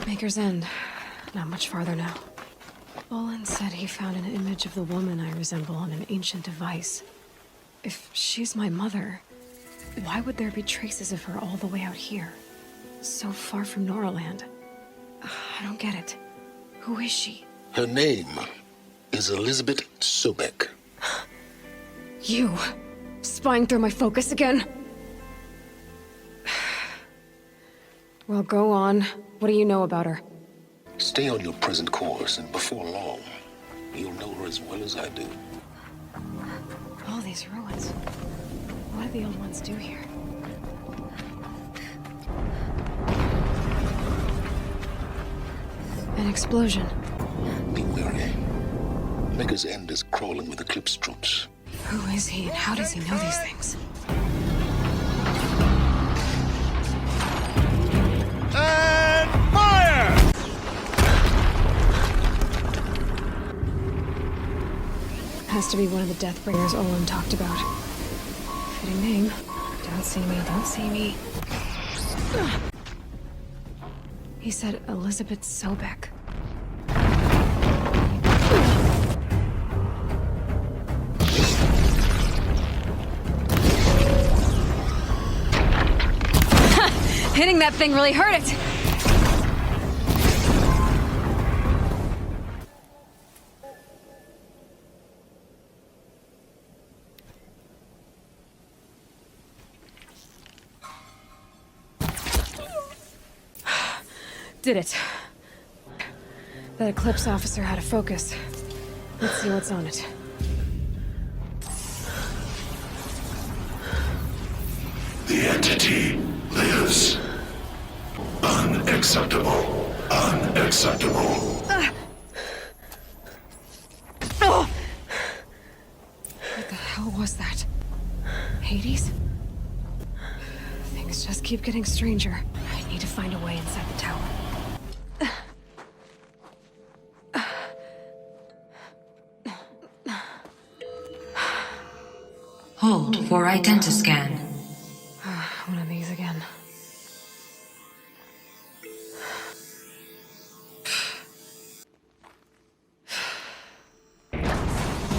Maker's End. Not much farther now. Olin said he found an image of the woman I resemble on an ancient device. If she's my mother, why would there be traces of her all the way out here? So far from Noraland. I don't get it. Who is she? Her name is Elizabeth Sobek. You? Spying through my focus again? Well, go on. What do you know about her? Stay on your present course, and before long, you'll know her as well as I do. All these ruins. What do the old ones do here? An explosion. Be wary. Maker's End is crawling with Eclipse troops. Who is he, and how does he know these things? And fire! Has to be one of the Deathbringers Olin talked about. Fitting name. Don't see me, don't see me. He said Elizabeth Sobek. Hitting that thing really hurt it! Did it. That Eclipse officer had a focus. Let's see what's on it. The entity lives. Unacceptable. Unacceptable. Oh! What the hell was that? Hades? Things just keep getting stranger. I need to find a way inside the tower. Hold for identiscan. One of these again.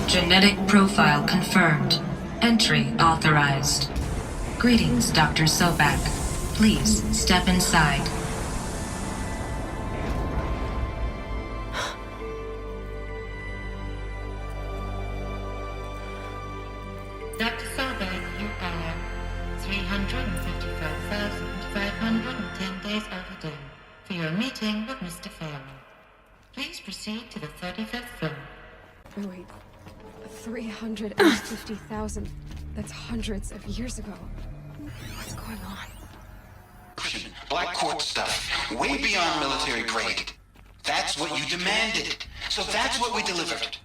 Genetic profile confirmed. Entry authorized. Greetings, Dr. Sobek. Please step inside. Dr. Sobek, you are 355,510 days overdue for your meeting with Mr. Farrell. Please proceed to the 35th floor. Oh, wait. 350,000. That's hundreds of years ago. What's going on? Black Court stuff, way beyond military grade. That's what you demanded. So that's what we delivered.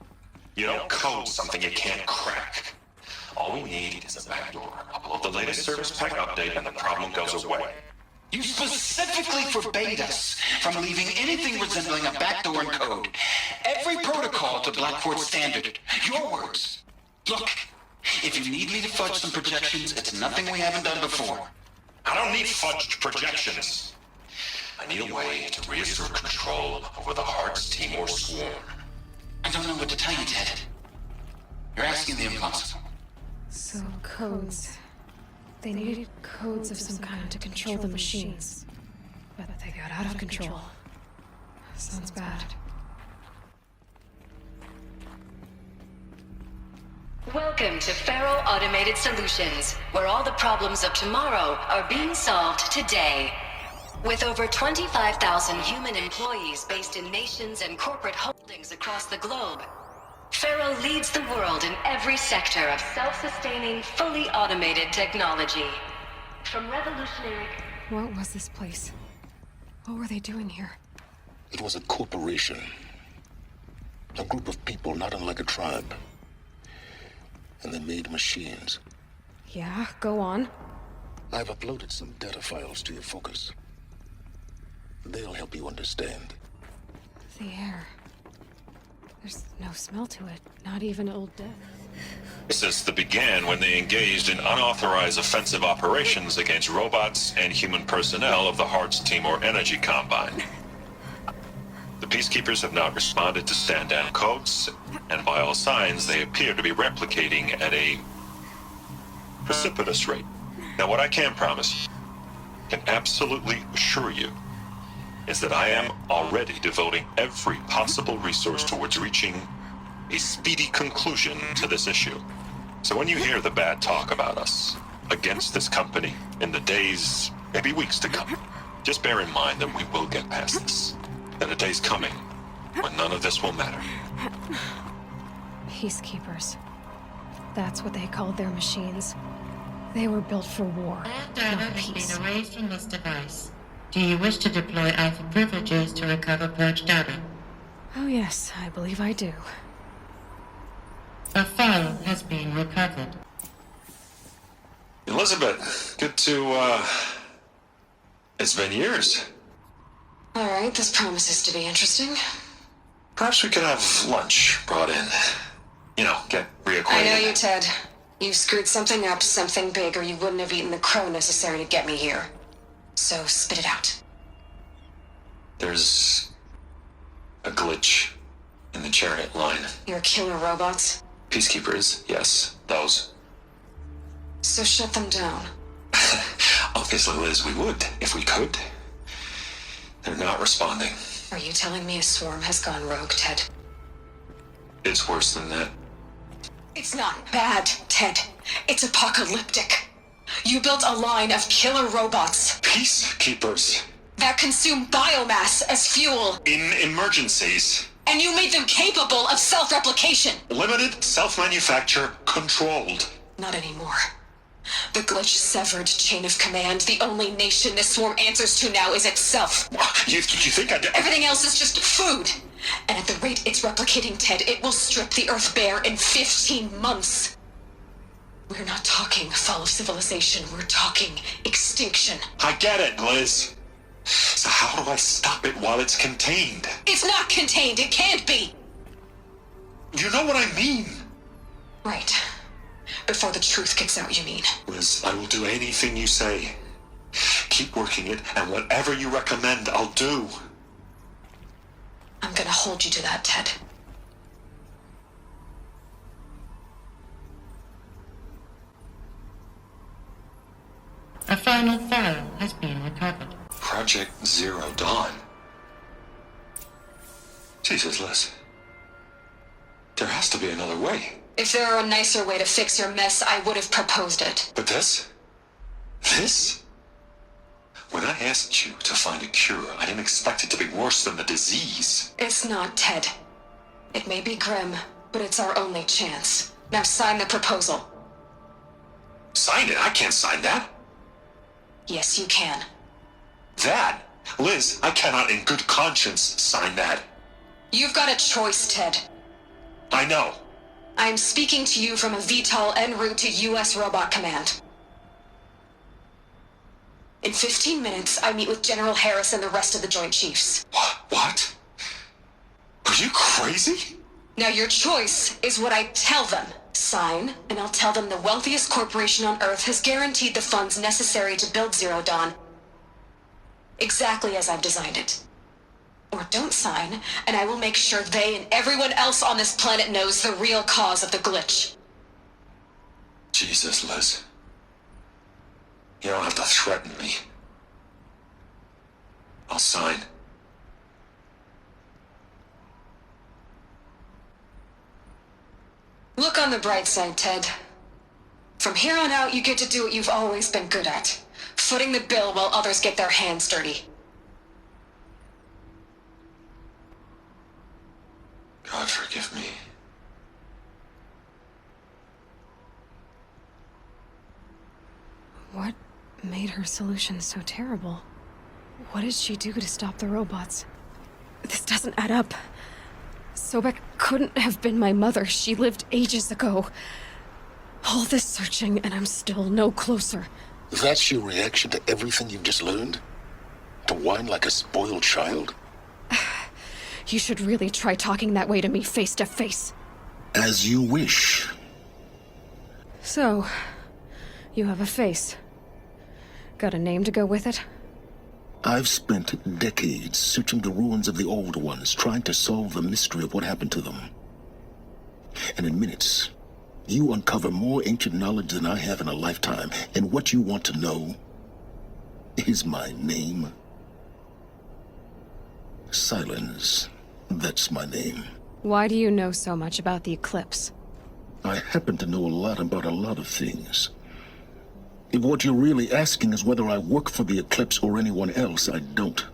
You don't code something you can't crack. All we need is a backdoor. Upload the latest service pack update and the problem goes away. You specifically forbade us from leaving anything resembling a backdoor in code. Every protocol to Black Court standard. Your words. Look, if you need me to fudge some projections, it's nothing we haven't done before. I don't need fudged projections. I need a way to reassert control over the Hearts Timor swarm. I don't know what to tell you, Ted. You're asking the impossible. So, codes. They needed codes of some kind to control the machines. But they got out of control. Sounds bad. Welcome to Feral Automated Solutions, where all the problems of tomorrow are being solved today. With over 25,000 human employees based in nations and corporate holdings across the globe, Feral leads the world in every sector of self-sustaining, fully automated technology. From revolutionary... What was this place? What were they doing here? It was a corporation. A group of people not unlike a tribe. And they made machines. Yeah, go on. I've uploaded some data files to your focus. They'll help you understand. The air. There's no smell to it. Not even Old Death. This began when they engaged in unauthorized offensive operations against robots and human personnel of the Hearts Timor Energy Combine. Peacekeepers have not responded to stand-down codes, and by all signs, they appear to be replicating at a precipitous rate. Now, what I can promise, can absolutely assure you, is that I am already devoting every possible resource towards reaching a speedy conclusion to this issue. So when you hear the bad talk about us against this company in the days, maybe weeks to come, just bear in mind that we will get past this. That a day's coming when none of this will matter. Peacekeepers. That's what they called their machines. They were built for war, All data not has peace. been erased from this device. Do you wish to deploy Alpha privileges to recover purged data? Oh yes, I believe I do. A file has been recovered. Elizabeth, good to, it's been years. Alright, this promises to be interesting. Perhaps we could have lunch brought in. You know, get reacquainted. I know you, Ted. You screwed something up, something big, or you wouldn't have eaten the crow necessary to get me here. So spit it out. There's a glitch in the chariot line. Your killer robots? Peacekeepers, yes, those. So shut them down. Obviously, Liz, we would, if we could. They're not responding. Are you telling me a swarm has gone rogue, Ted? It's worse than that. It's not bad, Ted. It's apocalyptic. You built a line of killer robots Peacekeepers. that consume biomass as fuel, In emergencies. and you made them capable of self-replication. Limited, self-manufacture, controlled. Not anymore. The glitch severed chain of command. The only nation this swarm answers to now is itself. You think I'd... Everything else is just food. And at the rate it's replicating, Ted, it will strip the Earth bare in 15 months. We're not talking fall of civilization. We're talking extinction. I get it, Liz. So how do I stop it while it's contained? It's not contained. It can't be. You know what I mean. Right. Before the truth gets out, you mean? Liz, I will do anything you say. Keep working it, and whatever you recommend, I'll do. I'm gonna hold you to that, Ted. A final file has been recovered. Project Zero Dawn. Jesus, Liz. There has to be another way. If there were a nicer way to fix your mess, I would have proposed it. But this? This? When I asked you to find a cure, I didn't expect it to be worse than the disease. It's not, Ted. It may be grim, but it's our only chance. Now sign the proposal. Sign it? I can't sign that. Yes, you can. That? Liz, I cannot in good conscience sign that. You've got a choice, Ted. I know. I'm speaking to you from a VTOL en route to U.S. Robot Command. In 15 minutes, I meet with General Harris and the rest of the Joint Chiefs. What? Are you crazy? Now your choice is what I tell them. Sign, and I'll tell them the wealthiest corporation on Earth has guaranteed the funds necessary to build Zero Dawn. Exactly as I've designed it. Or don't sign, and I will make sure they and everyone else on this planet knows the real cause of the glitch. Jesus, Liz. You don't have to threaten me. I'll sign. Look on the bright side, Ted. From here on out, you get to do what you've always been good at. Footing the bill while others get their hands dirty. God forgive me. What made her solution so terrible? What did she do to stop the robots? This doesn't add up. Sobek couldn't have been my mother. She lived ages ago. All this searching, and I'm still no closer. That's your reaction to everything you've just learned? To whine like a spoiled child? You should really try talking that way to me face to face. As you wish. So, you have a face. Got a name to go with it? I've spent decades searching the ruins of the old ones, trying to solve the mystery of what happened to them. And in minutes, you uncover more ancient knowledge than I have in a lifetime, and what you want to know is my name. Silence. That's my name. Why do you know so much about the eclipse? I happen to know a lot about a lot of things. If what you're really asking is whether I work for the Eclipse or anyone else, I don't.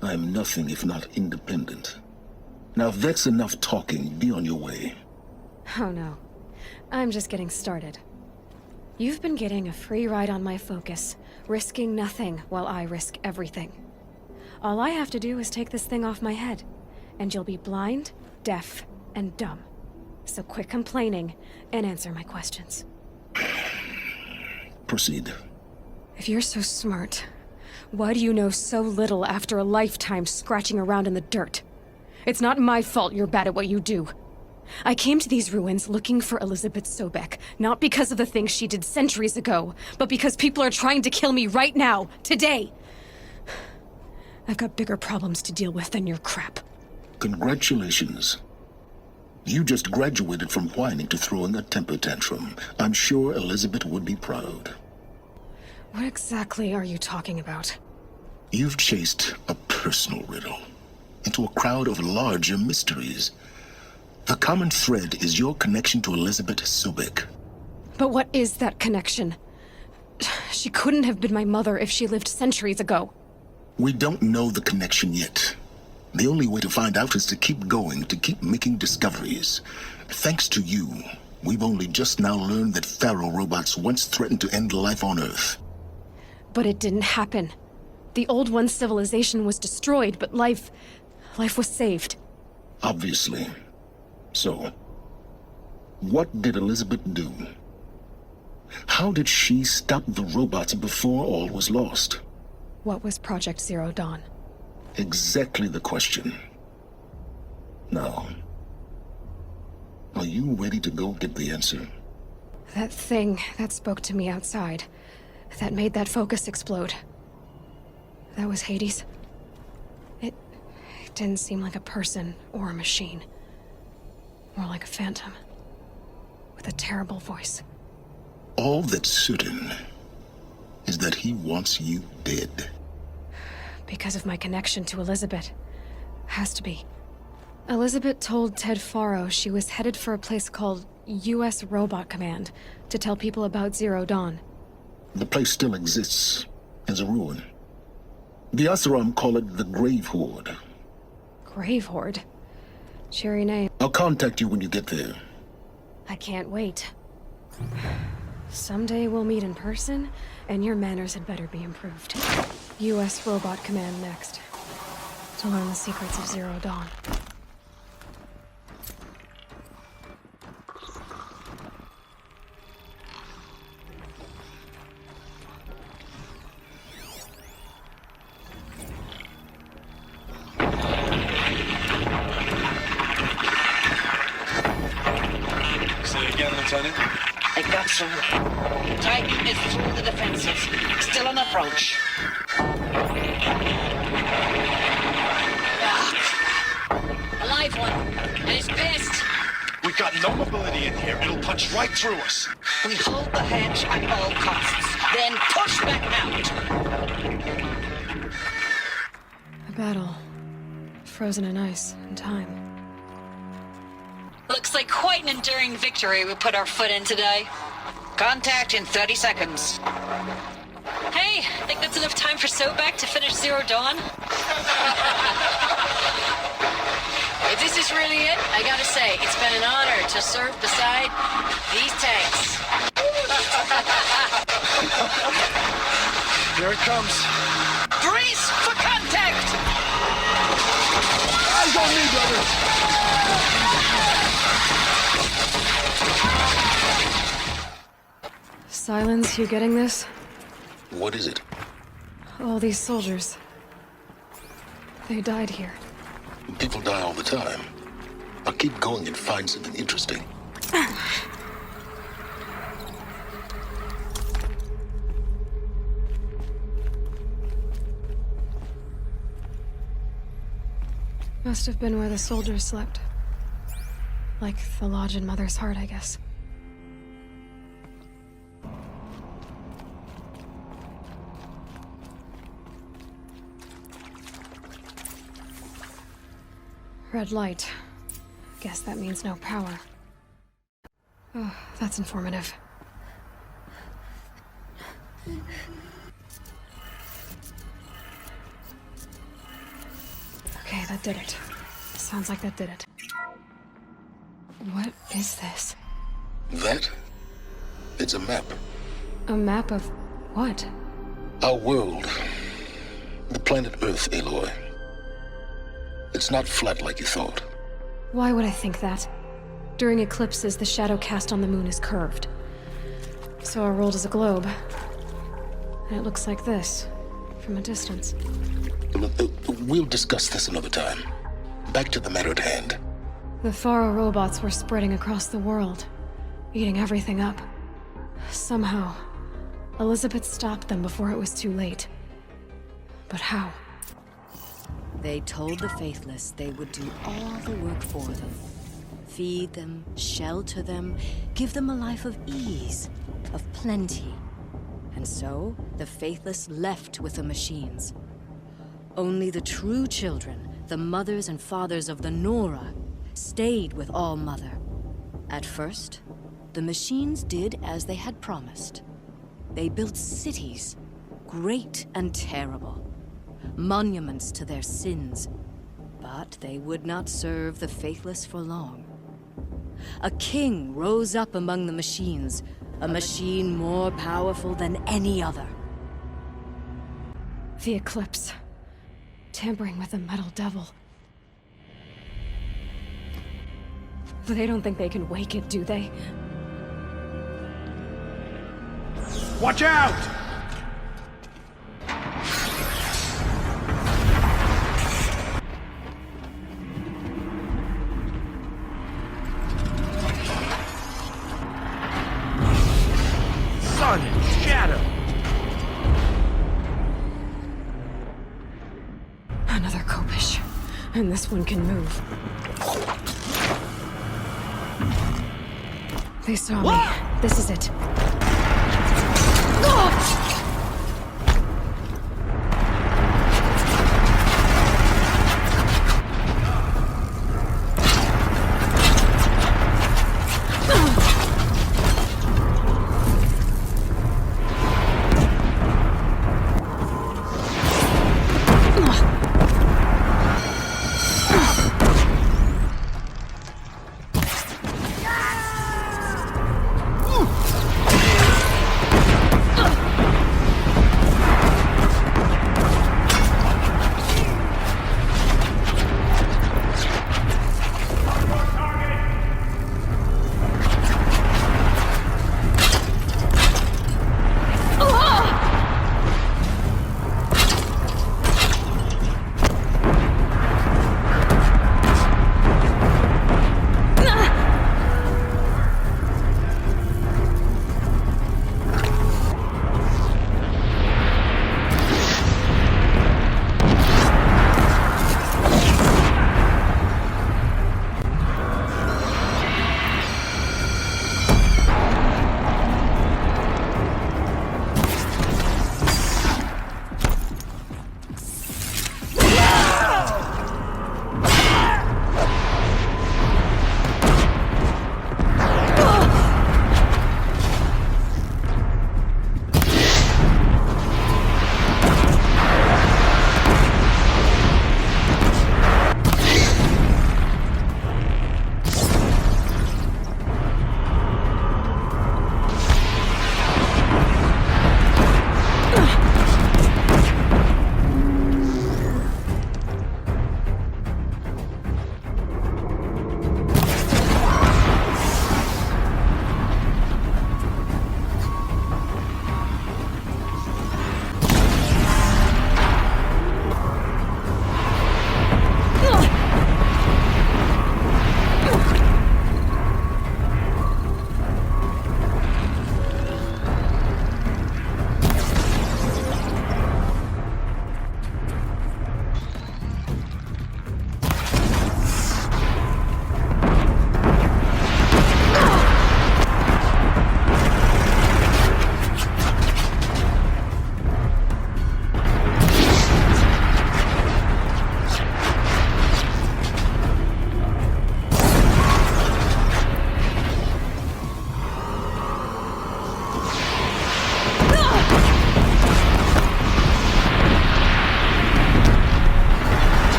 I am nothing if not independent. Now, if that's enough talking, be on your way. Oh no. I'm just getting started. You've been getting a free ride on my focus, risking nothing while I risk everything. All I have to do is take this thing off my head, and you'll be blind, deaf, and dumb. So quit complaining and answer my questions. Proceed. If you're so smart, why do you know so little after a lifetime scratching around in the dirt? It's not my fault you're bad at what you do. I came to these ruins looking for Elizabeth Sobek, not because of the things she did centuries ago, but because people are trying to kill me right now, today. I've got bigger problems to deal with than your crap. Congratulations. You just graduated from whining to throwing a temper tantrum. I'm sure Elizabeth would be proud. What exactly are you talking about? You've chased a personal riddle into a crowd of larger mysteries. The common thread is your connection to Elizabeth Sobek. But what is that connection? She couldn't have been my mother if she lived centuries ago. We don't know the connection yet. The only way to find out is to keep going, to keep making discoveries. Thanks to you, we've only just now learned that Pharaoh robots once threatened to end life on Earth. But it didn't happen. The Old One's civilization was destroyed, but life was saved. Obviously. So, what did Elizabeth do? How did she stop the robots before all was lost? What was Project Zero Dawn? Exactly the question. Now, are you ready to go get the answer? That thing that spoke to me outside, that made that focus explode. That was Hades. It didn't seem like a person or a machine. More like a phantom. With a terrible voice. All that's certain is that he wants you dead. Because of my connection to Elizabeth. Has to be. Elizabeth told Ted Faro she was headed for a place called U.S. Robot Command to tell people about Zero Dawn. The place still exists as a ruin. The Asaram call it the Grave Horde. Grave Horde? Cheery name. I'll contact you when you get there. I can't wait. Someday we'll meet in person, and your manners had better be improved. U.S. Robot Command next. To learn the secrets of Zero Dawn. Say again, Lieutenant. I got some. Titan is through the defenses. Still on approach. A live one, and he's pissed. We've got no mobility in here. It'll punch right through us. We hold the hedge at all costs, then push back out. A battle. Frozen in ice and time. Looks like quite an enduring victory we put our foot in today. Contact in 30 seconds. Hey, think that's enough time for Sobek to finish Zero Dawn? If this is really it, I gotta say, it's been an honor to serve beside these tanks. Here it comes. Brace for contact! Eyes on me, brother. Silence, you getting this? What is it? All these soldiers. They died here. People die all the time. I'll keep going and find something interesting. Must have been where the soldiers slept. Like the lodge in Mother's Heart, I guess. Red light. Guess that means no power. Oh, that's informative. Okay, that did it. Sounds like that did it. What is this? That? It's a map. A map of what? Our world. The planet Earth, Aloy. It's not flat like you thought. Why would I think that? During eclipses, the shadow cast on the moon is curved. So our world is a globe. And it looks like this, from a distance. We'll discuss this another time. Back to the matter at hand. The Faro robots were spreading across the world, eating everything up. Somehow, Elizabeth stopped them before it was too late. But how? They told the Faithless they would do all the work for them. Feed them, shelter them, give them a life of ease, of plenty. And so, the Faithless left with the machines. Only the true children, the mothers and fathers of the Nora, stayed with All-Mother. At first, the machines did as they had promised. They built cities, great and terrible. Monuments to their sins, but they would not serve the Faithless for long. A king rose up among the machines, a machine more powerful than any other. The Eclipse. Tampering with the Metal Devil. They don't think they can wake it, do they? Watch out! Sun and shadow. Another Kopish. And this one can move. They saw me. This is it.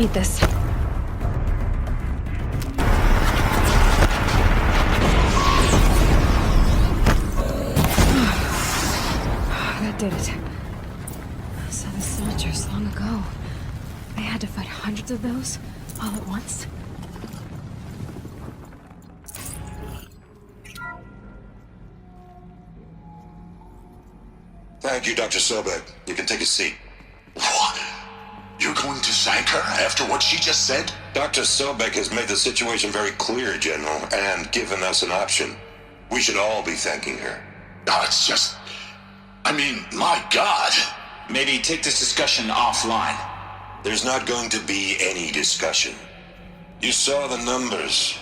need this. That did it. So the soldiers long ago, they had to fight hundreds of those all at once? Thank you, Dr. Sobek. You can take a seat. What? You're going to thank her after what she just said? Dr. Sobek has made the situation very clear, General, and given us an option. We should all be thanking her. Oh, it's just... I mean, my God. Maybe take this discussion offline. There's not going to be any discussion. You saw the numbers.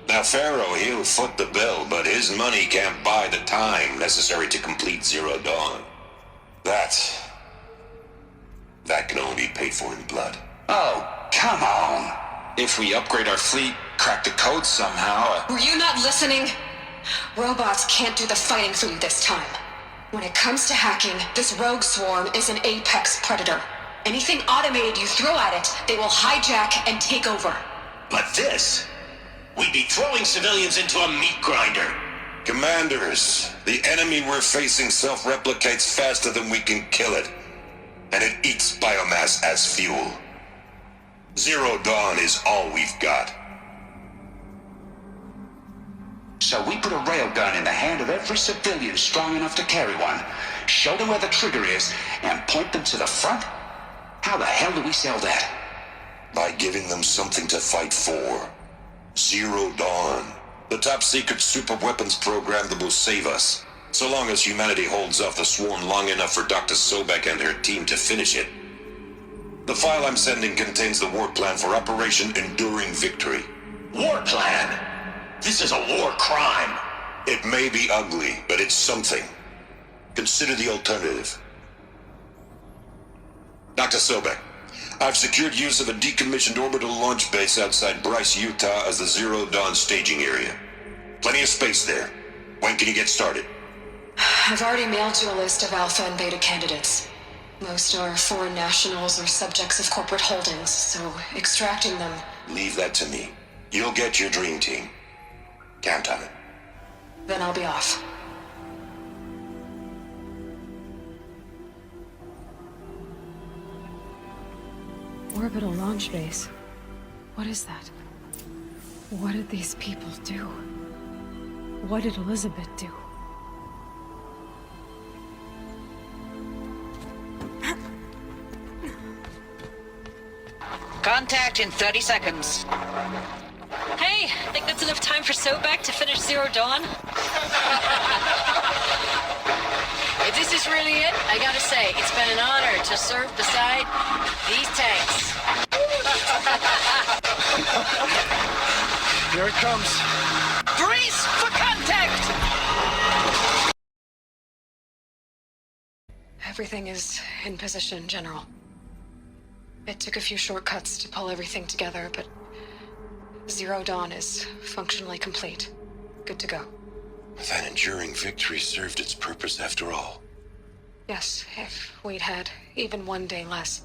Now, Pharaoh, he'll foot the bill, but his money can't buy the time necessary to complete Zero Dawn. That can only be paid for in blood. Oh, come on. If we upgrade our fleet, crack the code somehow... Were you not listening? Robots can't do the fighting for you this time. When it comes to hacking, this rogue swarm is an apex predator. Anything automated you throw at it, they will hijack and take over. But this... We'd be throwing civilians into a meat grinder. Commanders, the enemy we're facing self-replicates faster than we can kill it. And it eats biomass as fuel. Zero Dawn is all we've got. So we put a railgun in the hand of every civilian strong enough to carry one, show them where the trigger is, and point them to the front? How the hell do we sell that? By giving them something to fight for. Zero Dawn. The top-secret super-weapons program that will save us. So long as humanity holds off the swarm long enough for Dr. Sobek and her team to finish it. The file I'm sending contains the war plan for Operation Enduring Victory. War plan? This is a war crime. It may be ugly, but it's something. Consider the alternative. Dr. Sobek, I've secured use of a decommissioned orbital launch base outside Bryce, Utah as the Zero Dawn staging area. Plenty of space there. When can you get started? I've already mailed you a list of alpha and beta candidates. Most are foreign nationals or subjects of corporate holdings, so extracting them... Leave that to me. You'll get your dream team. Count on it. Then I'll be off. Orbital launch base. What is that? What did these people do? What did Elizabeth do? Contact in 30 seconds. Hey, think that's enough time for Sobek to finish Zero Dawn? If this is really it, I gotta say, it's been an honor to serve beside these tanks. Here it comes. Brace for contact! Everything is in position, General. It took a few shortcuts to pull everything together, but Zero Dawn is functionally complete. Good to go. That enduring victory served its purpose after all. Yes, if we'd had even one day less.